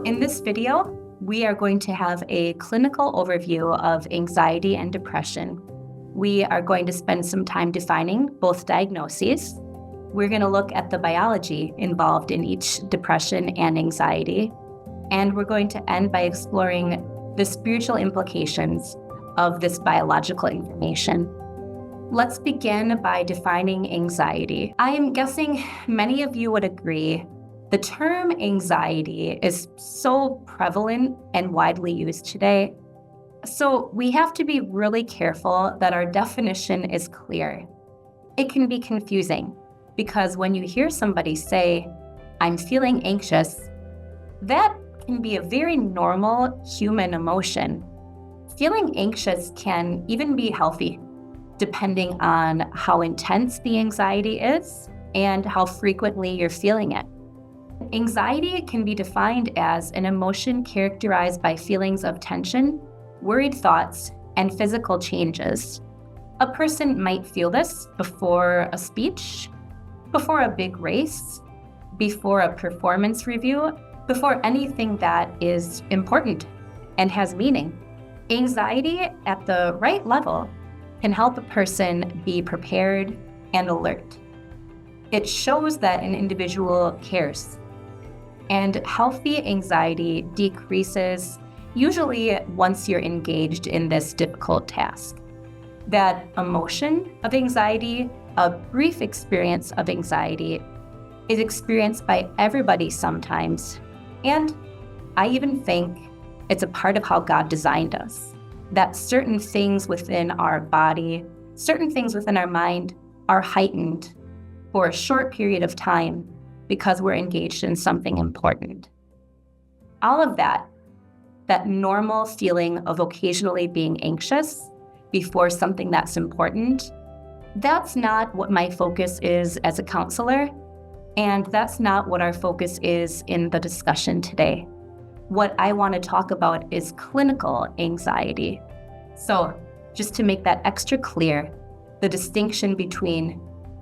In this video, we are going to have a clinical overview of anxiety and depression. We are going to spend some time defining both diagnoses. We're going to look at the biology involved in each depression and anxiety. And we're going to end by exploring the spiritual implications of this biological information. Let's begin by defining anxiety. I am guessing many of you would agree the term anxiety is so prevalent and widely used today. So we have to be really careful that our definition is clear. It can be confusing because when you hear somebody say, "I'm feeling anxious," that can be a very normal human emotion. Feeling anxious can even be healthy, depending on how intense the anxiety is and how frequently you're feeling it. Anxiety can be defined as an emotion characterized by feelings of tension, worried thoughts, and physical changes. A person might feel this before a speech, before a big race, before a performance review, before anything that is important and has meaning. Anxiety at the right level can help a person be prepared and alert. It shows that an individual cares. And healthy anxiety decreases usually once you're engaged in this difficult task. That emotion of anxiety, a brief experience of anxiety, is experienced by everybody sometimes. And I even think it's a part of how God designed us. That certain things within our body, certain things within our mind are heightened for a short period of time because we're engaged in something important. All of that normal feeling of occasionally being anxious before something that's important, that's not what my focus is as a counselor, and that's not what our focus is in the discussion today. What I want to talk about is clinical anxiety. So, just to make that extra clear, the distinction between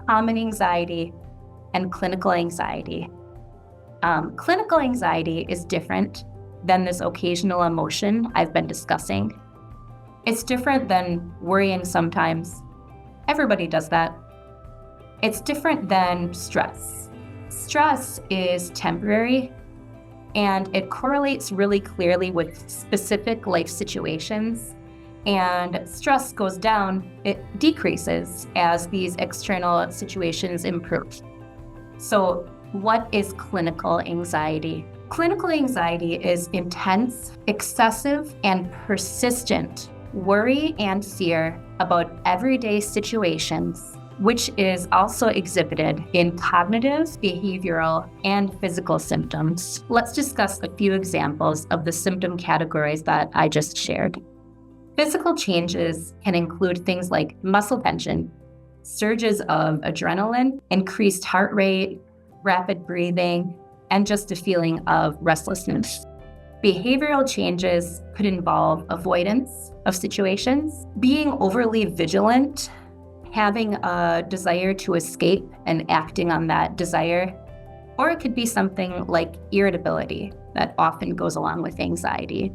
common anxiety and clinical anxiety. Clinical anxiety is different than this occasional emotion I've been discussing. It's different than worrying sometimes. Everybody does that. It's different than stress. Stress is temporary, and it correlates really clearly with specific life situations. And stress goes down, it decreases as these external situations improve. So what is clinical anxiety? Clinical anxiety is intense, excessive, and persistent worry and fear about everyday situations, which is also exhibited in cognitive, behavioral, and physical symptoms. Let's discuss a few examples of the symptom categories that I just shared. Physical changes can include things like muscle tension, surges of adrenaline, increased heart rate, rapid breathing, and just a feeling of restlessness. Behavioral changes could involve avoidance of situations, being overly vigilant, having a desire to escape and acting on that desire, or it could be something like irritability that often goes along with anxiety.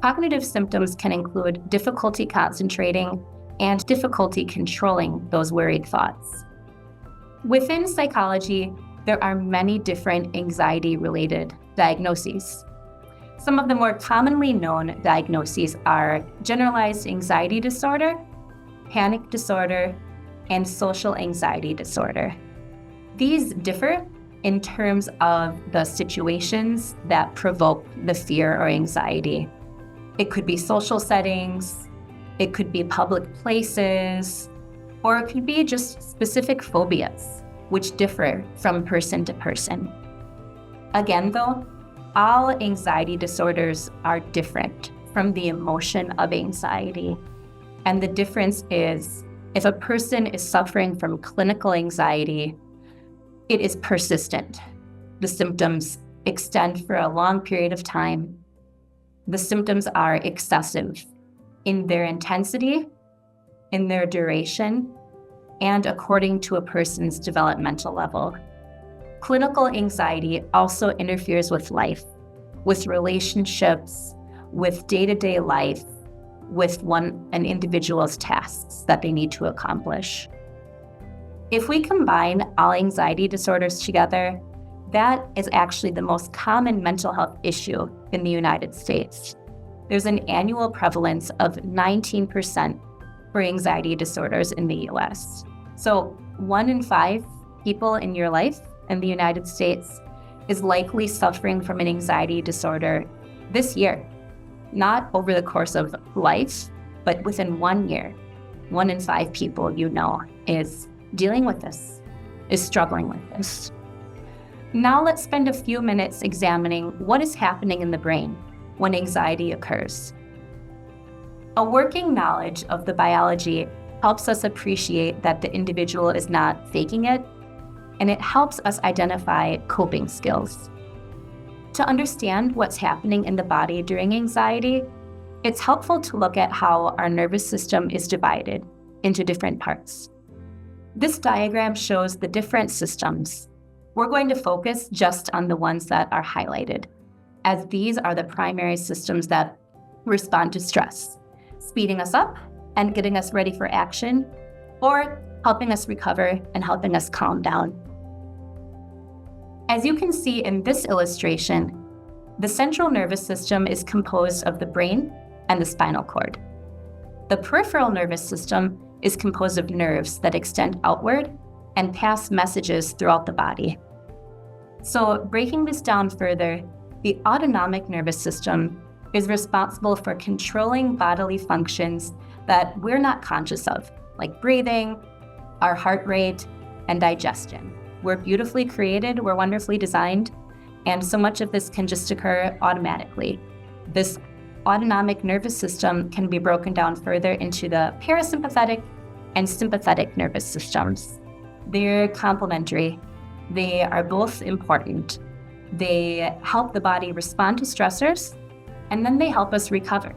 Cognitive symptoms can include difficulty concentrating and difficulty controlling those worried thoughts. Within psychology, there are many different anxiety-related diagnoses. Some of the more commonly known diagnoses are generalized anxiety disorder, panic disorder, and social anxiety disorder. These differ in terms of the situations that provoke the fear or anxiety. It could be social settings, it could be public places, or it could be just specific phobias, which differ from person to person. Again, though, all anxiety disorders are different from the emotion of anxiety. And the difference is, if a person is suffering from clinical anxiety, it is persistent. The symptoms extend for a long period of time. The symptoms are excessive in their intensity, in their duration, and according to a person's developmental level. Clinical anxiety also interferes with life, with relationships, with day-to-day life, with an individual's tasks that they need to accomplish. If we combine all anxiety disorders together, that is actually the most common mental health issue in the United States. There's an annual prevalence of 19% for anxiety disorders in the US. So 1 in 5 people in your life in the United States is likely suffering from an anxiety disorder this year. Not over the course of life, but within 1 year. 1 in 5 people you know is dealing with this, is struggling with this. Now let's spend a few minutes examining what is happening in the brain when anxiety occurs. A working knowledge of the biology helps us appreciate that the individual is not faking it, and it helps us identify coping skills. To understand what's happening in the body during anxiety, it's helpful to look at how our nervous system is divided into different parts. This diagram shows the different systems. We're going to focus just on the ones that are highlighted, as these are the primary systems that respond to stress, speeding us up and getting us ready for action, or helping us recover and helping us calm down. As you can see in this illustration, the central nervous system is composed of the brain and the spinal cord. The peripheral nervous system is composed of nerves that extend outward and pass messages throughout the body. So breaking this down further, the autonomic nervous system is responsible for controlling bodily functions that we're not conscious of, like breathing, our heart rate, and digestion. We're beautifully created, we're wonderfully designed, and so much of this can just occur automatically. This autonomic nervous system can be broken down further into the parasympathetic and sympathetic nervous systems. They're complementary. They are both important. They help the body respond to stressors, and then they help us recover.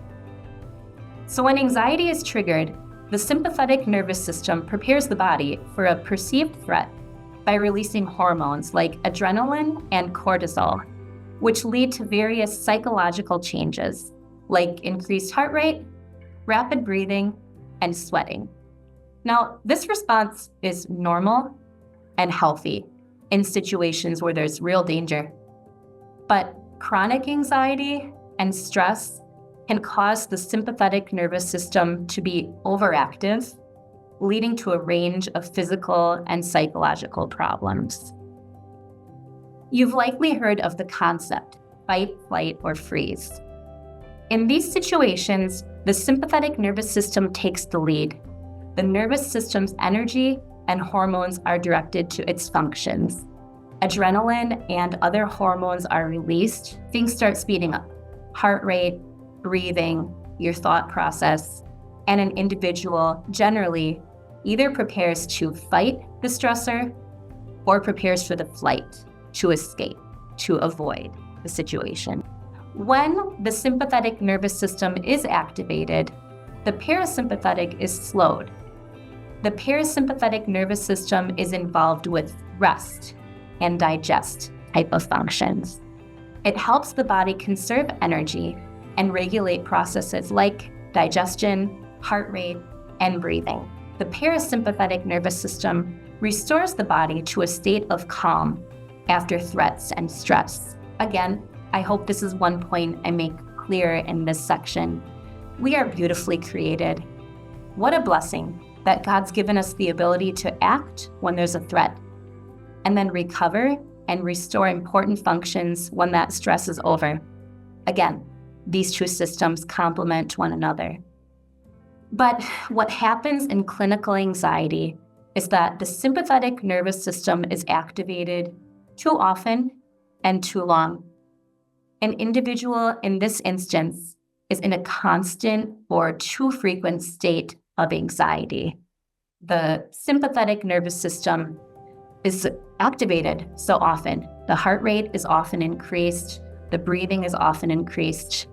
So when anxiety is triggered, the sympathetic nervous system prepares the body for a perceived threat by releasing hormones like adrenaline and cortisol, which lead to various psychological changes like increased heart rate, rapid breathing, and sweating. Now, this response is normal and healthy in situations where there's real danger. But chronic anxiety and stress can cause the sympathetic nervous system to be overactive, leading to a range of physical and psychological problems. You've likely heard of the concept, fight, flight, or freeze. In these situations, the sympathetic nervous system takes the lead. The nervous system's energy and hormones are directed to its functions. Adrenaline and other hormones are released, things start speeding up. Heart rate, breathing, your thought process, and an individual generally either prepares to fight the stressor or prepares for the flight, to escape, to avoid the situation. When the sympathetic nervous system is activated, the parasympathetic is slowed. The parasympathetic nervous system is involved with rest and digest type of functions. It helps the body conserve energy and regulate processes like digestion, heart rate, and breathing. The parasympathetic nervous system restores the body to a state of calm after threats and stress. Again, I hope this is one point I make clear in this section. We are beautifully created. What a blessing that God's given us the ability to act when there's a threat, and then recover and restore important functions when that stress is over. Again, these two systems complement one another. But what happens in clinical anxiety is that the sympathetic nervous system is activated too often and too long. An individual in this instance is in a constant or too frequent state of anxiety. The sympathetic nervous system is activated so often. The heart rate is often increased, the breathing is often increased,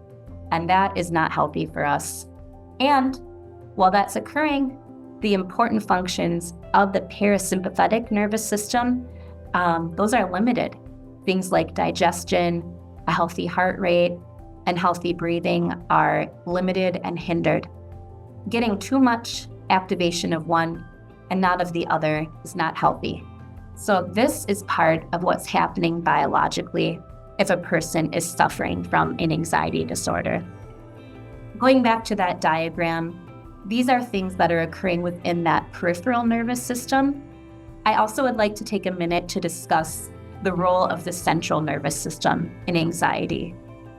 and that is not healthy for us. And while that's occurring, the important functions of the parasympathetic nervous system those are limited. Things like digestion, a healthy heart rate, and healthy breathing are limited and hindered. Getting too much activation of one and not of the other is not healthy. So this is part of what's happening biologically if a person is suffering from an anxiety disorder. Going back to that diagram, these are things that are occurring within that peripheral nervous system. I also would like to take a minute to discuss the role of the central nervous system in anxiety.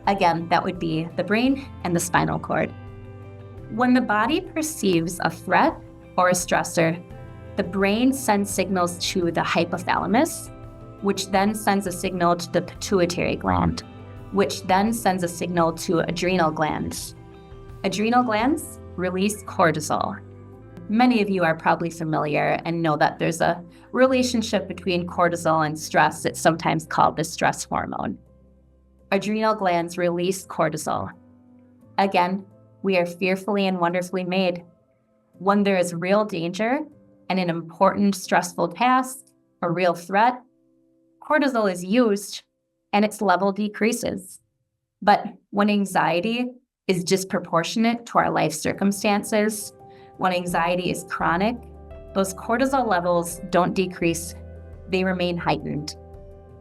Again, that would be the brain and the spinal cord. When the body perceives a threat or a stressor, the brain sends signals to the hypothalamus, which then sends a signal to the pituitary gland, which then sends a signal to adrenal glands. Adrenal glands release cortisol. Many of you are probably familiar and know that there's a relationship between cortisol and stress. It's sometimes called the stress hormone. Adrenal glands release cortisol. Again, we are fearfully and wonderfully made. When there is real danger and an important stressful task, a real threat, cortisol is used and its level decreases. But when anxiety is disproportionate to our life circumstances, when anxiety is chronic, those cortisol levels don't decrease, they remain heightened.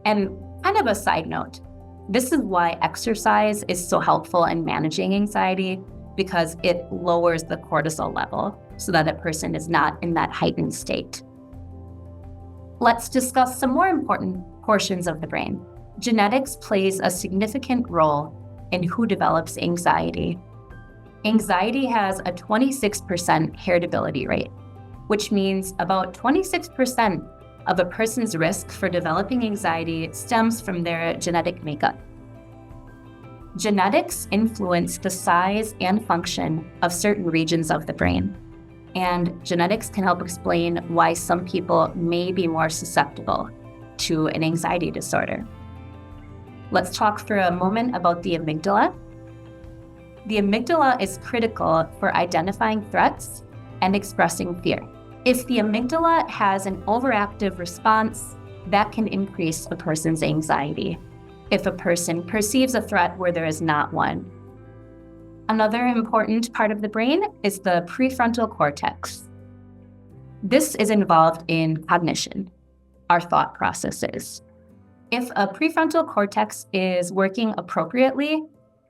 And kind of a side note, this is why exercise is so helpful in managing anxiety, because it lowers the cortisol level so that a person is not in that heightened state. Let's discuss some more important portions of the brain. Genetics plays a significant role in who develops anxiety. Anxiety has a 26% heritability rate, which means about 26% of a person's risk for developing anxiety stems from their genetic makeup. Genetics influence the size and function of certain regions of the brain, and genetics can help explain why some people may be more susceptible to an anxiety disorder. Let's talk for a moment about the amygdala. The amygdala is critical for identifying threats and expressing fear. If the amygdala has an overactive response, that can increase a person's anxiety if a person perceives a threat where there is not one. Another important part of the brain is the prefrontal cortex. This is involved in cognition, our thought processes. If a prefrontal cortex is working appropriately,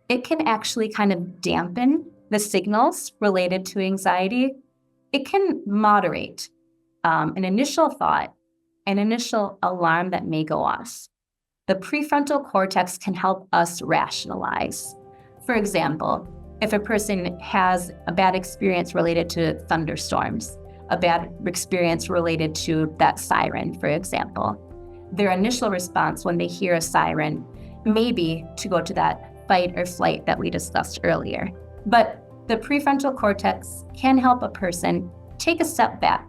it can actually kind of dampen the signals related to anxiety. It can moderate an initial thought, an initial alarm that may go off. The prefrontal cortex can help us rationalize. For example, if a person has a bad experience related to thunderstorms, a bad experience related to that siren, for example, their initial response when they hear a siren may be to go to that fight or flight that we discussed earlier. But the prefrontal cortex can help a person take a step back,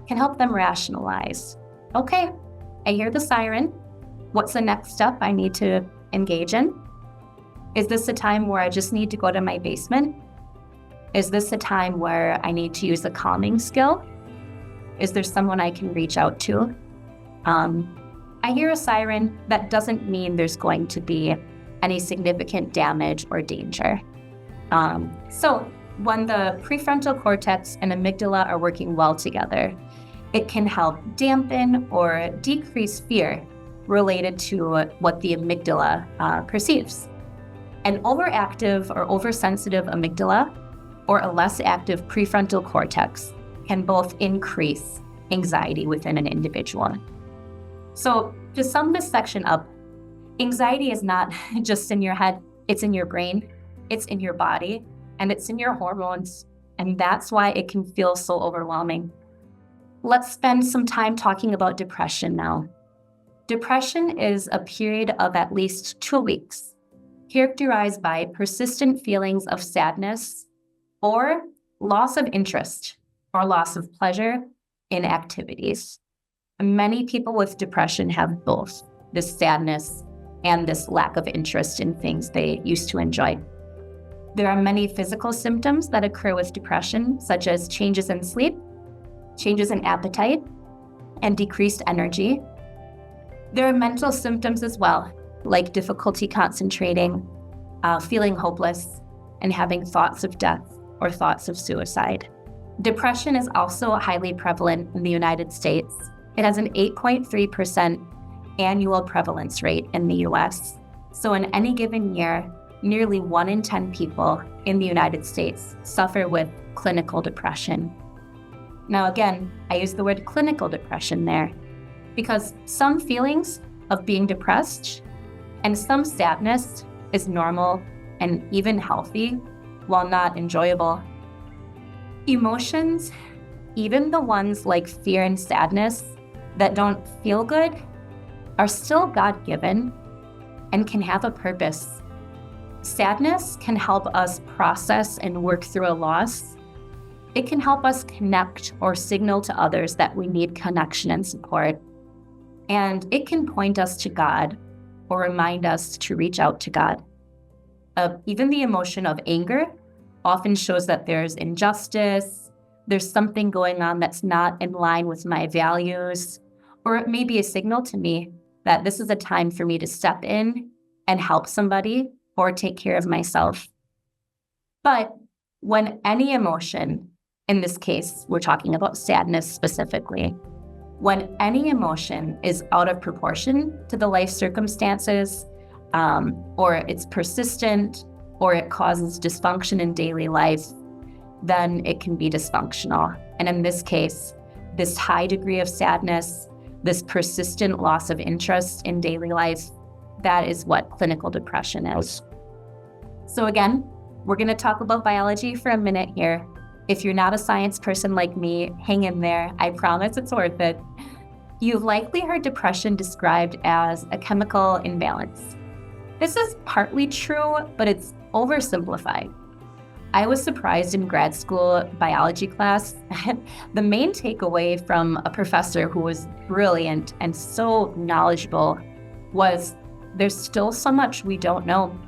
can help them rationalize. Okay, I hear the siren. What's the next step I need to engage in? Is this a time where I just need to go to my basement? Is this a time where I need to use a calming skill? Is there someone I can reach out to? I hear a siren. That doesn't mean there's going to be any significant damage or danger. So when the prefrontal cortex and amygdala are working well together, it can help dampen or decrease fear related to what the amygdala perceives. An overactive or oversensitive amygdala or a less active prefrontal cortex can both increase anxiety within an individual. So to sum this section up, anxiety is not just in your head, it's in your brain, it's in your body, and it's in your hormones, and that's why it can feel so overwhelming. Let's spend some time talking about depression now. Depression is a period of at least 2 weeks, characterized by persistent feelings of sadness or loss of interest or loss of pleasure in activities. Many people with depression have both this sadness and this lack of interest in things they used to enjoy. There are many physical symptoms that occur with depression, such as changes in sleep, changes in appetite, and decreased energy. There are mental symptoms as well, like difficulty concentrating, feeling hopeless, and having thoughts of death or thoughts of suicide. Depression is also highly prevalent in the United States. It has an 8.3% annual prevalence rate in the US. So in any given year, nearly 1 in 10 people in the United States suffer with clinical depression. Now again, I use the word clinical depression there because some feelings of being depressed and some sadness is normal and even healthy, while not enjoyable. Emotions, even the ones like fear and sadness that don't feel good, are still God-given and can have a purpose. Sadness can help us process and work through a loss. It can help us connect or signal to others that we need connection and support. And it can point us to God or remind us to reach out to God. Even the emotion of anger often shows that there's injustice, there's something going on that's not in line with my values, or it may be a signal to me that this is a time for me to step in and help somebody or take care of myself. But when any emotion, in this case, we're talking about sadness specifically, when any emotion is out of proportion to the life circumstances, or it's persistent, or it causes dysfunction in daily life, then it can be dysfunctional. And in this case, this high degree of sadness, this persistent loss of interest in daily life, that is what clinical depression is. So again, we're going to talk about biology for a minute here. If you're not a science person like me, hang in there. I promise it's worth it. You've likely heard depression described as a chemical imbalance. This is partly true, but it's oversimplified. I was surprised in grad school biology class. The main takeaway from a professor who was brilliant and so knowledgeable was there's still so much we don't know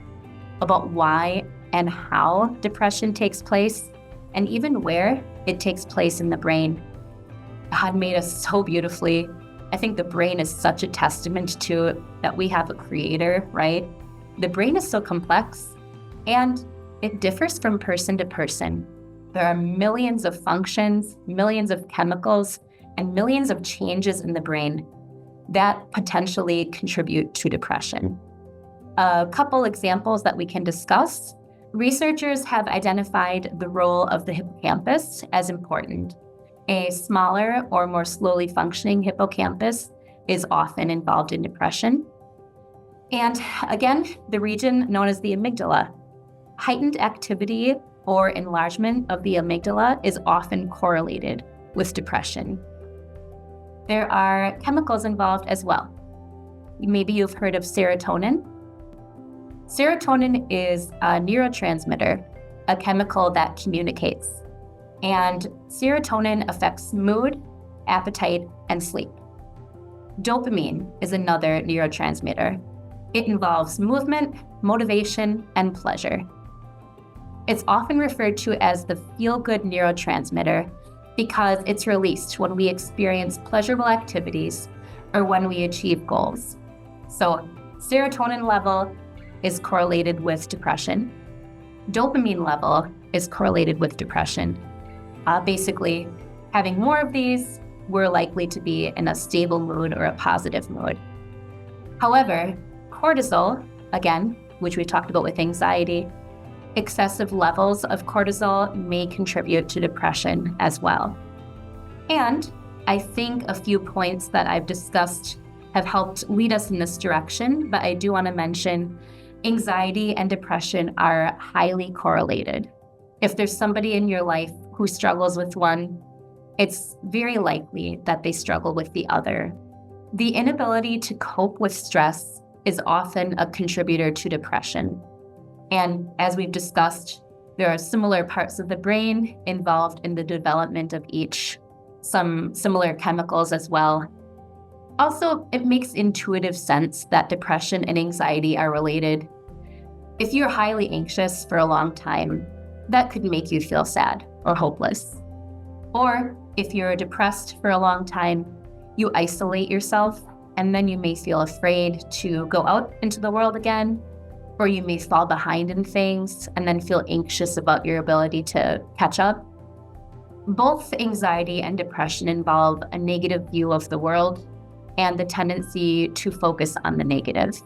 about why and how depression takes place, and even where it takes place in the brain. God made us so beautifully. I think the brain is such a testament to that we have a creator, right? The brain is so complex and it differs from person to person. There are millions of functions, millions of chemicals, and millions of changes in the brain that potentially contribute to depression. A couple examples that we can discuss. Researchers have identified the role of the hippocampus as important. A smaller or more slowly functioning hippocampus is often involved in depression. And again, the region known as the amygdala. Heightened activity or enlargement of the amygdala is often correlated with depression. There are chemicals involved as well. Maybe you've heard of serotonin. Serotonin is a neurotransmitter, a chemical that communicates. And serotonin affects mood, appetite, and sleep. Dopamine is another neurotransmitter. It involves movement, motivation, and pleasure. It's often referred to as the feel-good neurotransmitter because it's released when we experience pleasurable activities or when we achieve goals. So, serotonin level is correlated with depression. Dopamine level is correlated with depression. Basically, having more of these, we're likely to be in a stable mood or a positive mood. However, cortisol, again, which we talked about with anxiety, excessive levels of cortisol may contribute to depression as well. And I think a few points that I've discussed have helped lead us in this direction, but I do want to mention anxiety and depression are highly correlated. If there's somebody in your life who struggles with one, it's very likely that they struggle with the other. The inability to cope with stress is often a contributor to depression. And as we've discussed, there are similar parts of the brain involved in the development of each, some similar chemicals as well. Also, it makes intuitive sense that depression and anxiety are related. If you're highly anxious for a long time, that could make you feel sad or hopeless. Or if you're depressed for a long time, you isolate yourself and then you may feel afraid to go out into the world again, or you may fall behind in things and then feel anxious about your ability to catch up. Both anxiety and depression involve a negative view of the world and the tendency to focus on the negative.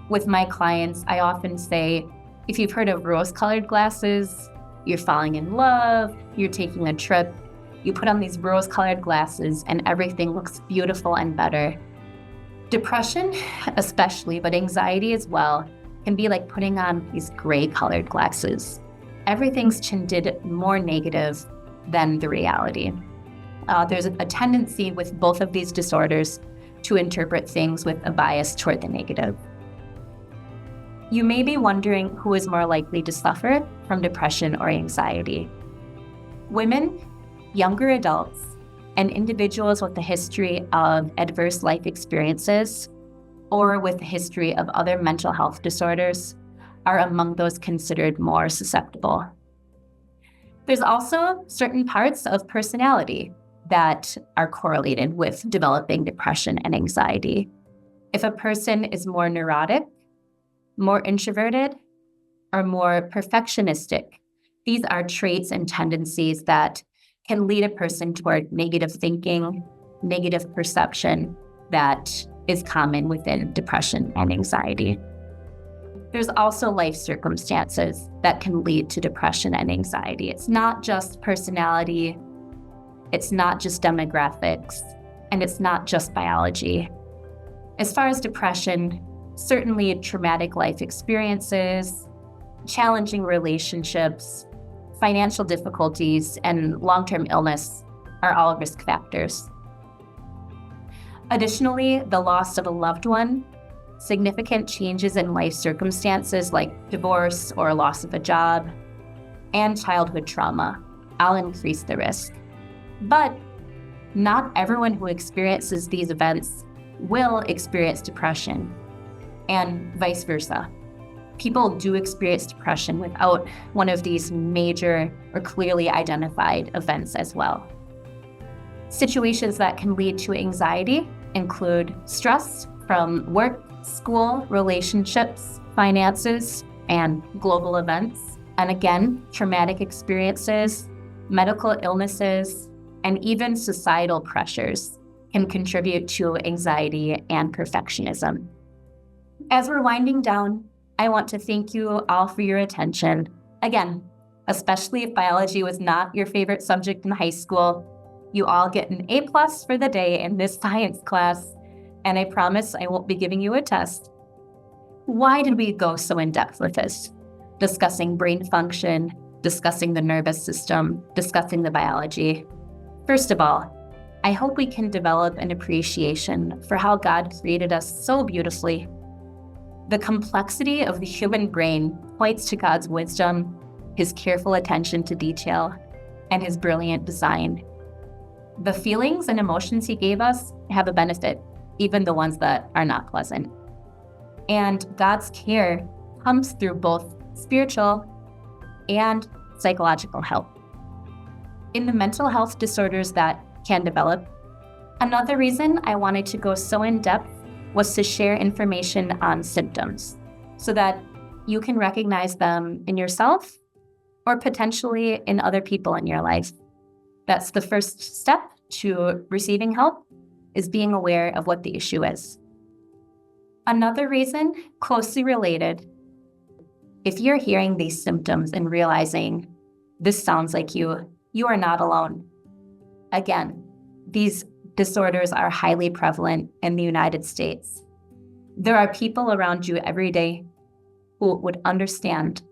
With my clients, I often say, if you've heard of rose-colored glasses, you're falling in love, you're taking a trip, you put on these rose-colored glasses and everything looks beautiful and better. Depression, especially, but anxiety as well, can be like putting on these gray-colored glasses. Everything's tinted more negative than the reality. There's a tendency with both of these disorders to interpret things with a bias toward the negative. You may be wondering who is more likely to suffer from depression or anxiety. Women, younger adults, and individuals with a history of adverse life experiences or with a history of other mental health disorders are among those considered more susceptible. There's also certain parts of personality that are correlated with developing depression and anxiety. If a person is more neurotic, more introverted, or more perfectionistic, these are traits and tendencies that can lead a person toward negative thinking, negative perception that is common within depression and anxiety. There's also life circumstances that can lead to depression and anxiety. It's not just personality, it's not just demographics, and it's not just biology. As far as depression, certainly traumatic life experiences, challenging relationships, financial difficulties, and long-term illness are all risk factors. Additionally, the loss of a loved one, significant changes in life circumstances like divorce or loss of a job, and childhood trauma all increase the risk. But not everyone who experiences these events will experience depression, and vice versa. People do experience depression without one of these major or clearly identified events as well. Situations that can lead to anxiety include stress from work, school, relationships, finances, and global events. And again, traumatic experiences, medical illnesses, and even societal pressures can contribute to anxiety and perfectionism. As we're winding down, I want to thank you all for your attention. Again, especially if biology was not your favorite subject in high school, you all get an A+ for the day in this science class, and I promise I won't be giving you a test. Why did we go so in-depth with this? Discussing brain function, discussing the nervous system, discussing the biology. First of all, I hope we can develop an appreciation for how God created us so beautifully. The complexity of the human brain points to God's wisdom, His careful attention to detail, and His brilliant design. The feelings and emotions He gave us have a benefit, even the ones that are not pleasant. And God's care comes through both spiritual and psychological help. In the mental health disorders that can develop, another reason I wanted to go so in-depth was to share information on symptoms so that you can recognize them in yourself or potentially in other people in your life. That's the first step to receiving help, is being aware of what the issue is. Another reason, closely related, if you're hearing these symptoms and realizing this sounds like you are not alone. Again, these disorders are highly prevalent in the United States. There are people around you every day who would understand,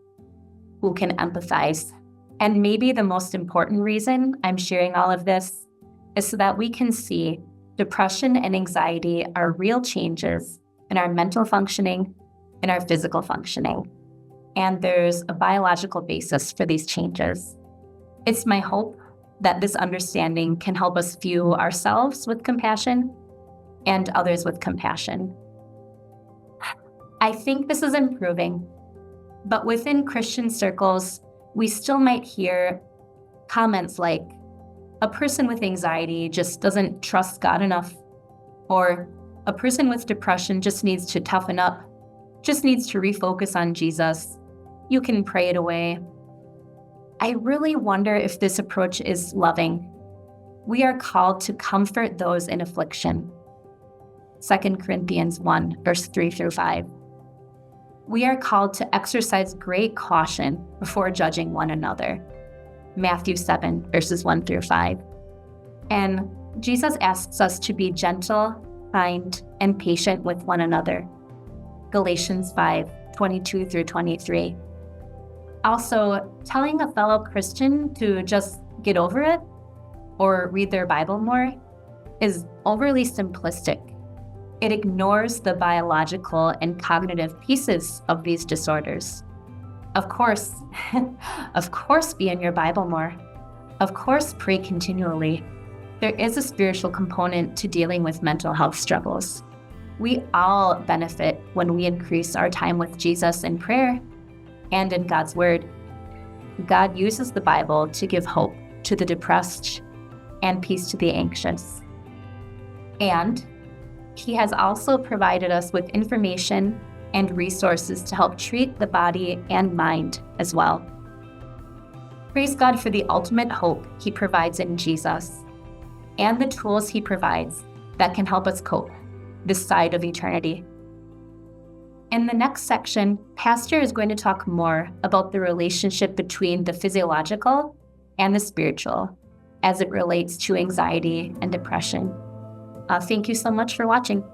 who can empathize. And maybe the most important reason I'm sharing all of this is so that we can see depression and anxiety are real changes in our mental functioning and our physical functioning. And there's a biological basis for these changes. It's my hope that this understanding can help us view ourselves with compassion and others with compassion. I think this is improving, but within Christian circles, we still might hear comments like, a person with anxiety just doesn't trust God enough, or A person with depression just needs to toughen up, just needs to refocus on Jesus. You can pray it away. I really wonder if this approach is loving. We are called to comfort those in affliction. 2 Corinthians 1, verse 3 through 5. We are called to exercise great caution before judging one another. Matthew 7, verses 1 through 5. And Jesus asks us to be gentle, kind, and patient with one another. Galatians 5, 22 through 23. Also, telling a fellow Christian to just get over it or read their Bible more is overly simplistic. It ignores the biological and cognitive pieces of these disorders. Of course, be in your Bible more. Of course, pray continually. There is a spiritual component to dealing with mental health struggles. We all benefit when we increase our time with Jesus in prayer and in God's Word. God uses the Bible to give hope to the depressed and peace to the anxious. And He has also provided us with information and resources to help treat the body and mind as well. Praise God for the ultimate hope He provides in Jesus and the tools He provides that can help us cope this side of eternity. In the next section, Pastor is going to talk more about the relationship between the physiological and the spiritual as it relates to anxiety and depression. Thank you so much for watching.